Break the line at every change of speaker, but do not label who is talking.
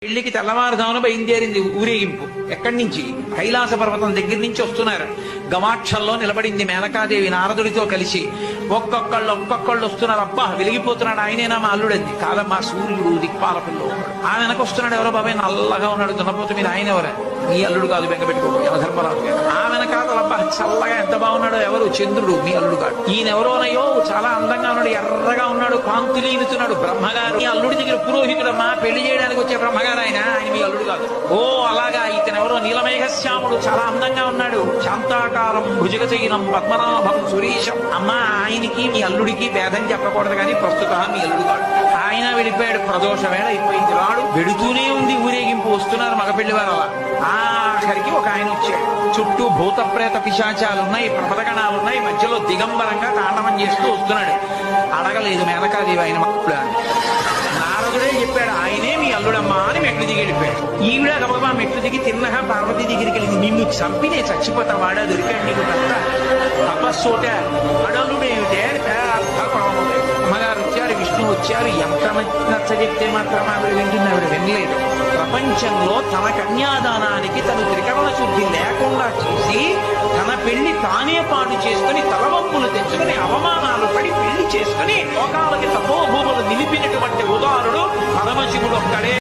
పెళ్లికి తెల్లవారుజామున బయలుదేరింది ఊరేగింపు. ఎక్కడి నుంచి? కైలాస పర్వతం దగ్గర నుంచి వస్తున్నారు. గవాక్షంలో నిలబడింది మేనకాదేవి నారదుడితో కలిసి. ఒక్కొక్కళ్ళు వస్తున్నారు. అబ్బా వెలిగిపోతున్నాడు, ఆయనేనా మా అల్లుడంది. కాదమ్మా, సూర్యుడు దిక్పాలకుల్లో. ఆమె వెనకొస్తున్నాడు. ఎవరో బాబాయ్ నల్లగా ఉన్నాడు దున్నపోతే మీద, ఆయన ఎవరా? మీ అల్లుడు కాదు, బెంగ పెట్టుకోడు, యమధర్మరాజు గారు. ఆమెన కాదు, అబ్బా చల్లగా ఎంత బాగున్నాడో, ఎవరు? చంద్రుడు, మీ అల్లుడు కాదు. ఈయనెవరోనయ్యో చాలా అందంగా ఉన్నాడు, ఎర్రగా ఉన్నాడు, కాంతులీనుతున్నాడు. బ్రహ్మగారు. మీ అల్లుడి దగ్గర పురోహితుడమ్మా, పెళ్లి చేయడానికి వచ్చే బ్రహ్మగారు ఆయన మీ అల్లుడు కాదు. ఓ అలాగా, ఇతను ఎవరో నీలమేఘశ్యాముడు, చాలా అందంగా ఉన్నాడు, శాంతాకారం భుజగచైనం పద్మనాభం సురీశం. అమ్మా, ఆయనకి మీ అల్లుడికి భేదం చెప్పకూడదు కానీ ప్రస్తుతం మీ అల్లుడు కాదు. ఆయన వెళ్ళిపోయాడు. ప్రదోష వేళ అయిపోయింది. రాడు వెడుతూనే ఉంది ఊరేగింపు. వస్తున్నారు మగపెళ్లి వారు. అలా ఆఖరికి ఒక ఆయన వచ్చాడు. చుట్టూ భూత ప్రేత పిశాచాలున్నాయి, ప్రమదగణాలున్నాయి. మధ్యలో దిగంబరంగా తాండవం చేస్తూ వస్తున్నాడు. అడగలేదు మేనకాదేవి ఆయన మక్కుడు. నారదుడే చెప్పాడు, ఆయనే మీ అల్లుడమ్మా అని మెట్లు దిగి వెళ్ళిపోయాడు. ఈవిడ గబగబా మెట్లు దిగి తిన్నగా పార్వతీ దగ్గరికి వెళ్ళింది. నిన్ను చంపినే చచ్చిపోతా, వాడా దొరికాడు నీకు కట్ట తపస్సోట అడలుడేమిటే అమ్మగారు వచ్చారు, విష్ణు వచ్చారు. ఎంత నచ్చ చెప్తే మాత్రం ఆవిడ వింటుంది. ఆవిడ వినలేదు. ప్రపంచంలో తన కన్యాదానానికి తను త్రికరణ శుద్ధి లేకుండా చేసి తన పెళ్లి తానే పాటు చేసుకుని తలవంపులు తెచ్చుకుని అవమానాలు పడి పెళ్లి చేసుకుని లోకాలకి తపోభూములు నిలిపినటువంటి ఉదాహరుడు పరమశివుడు ఒక్కడే.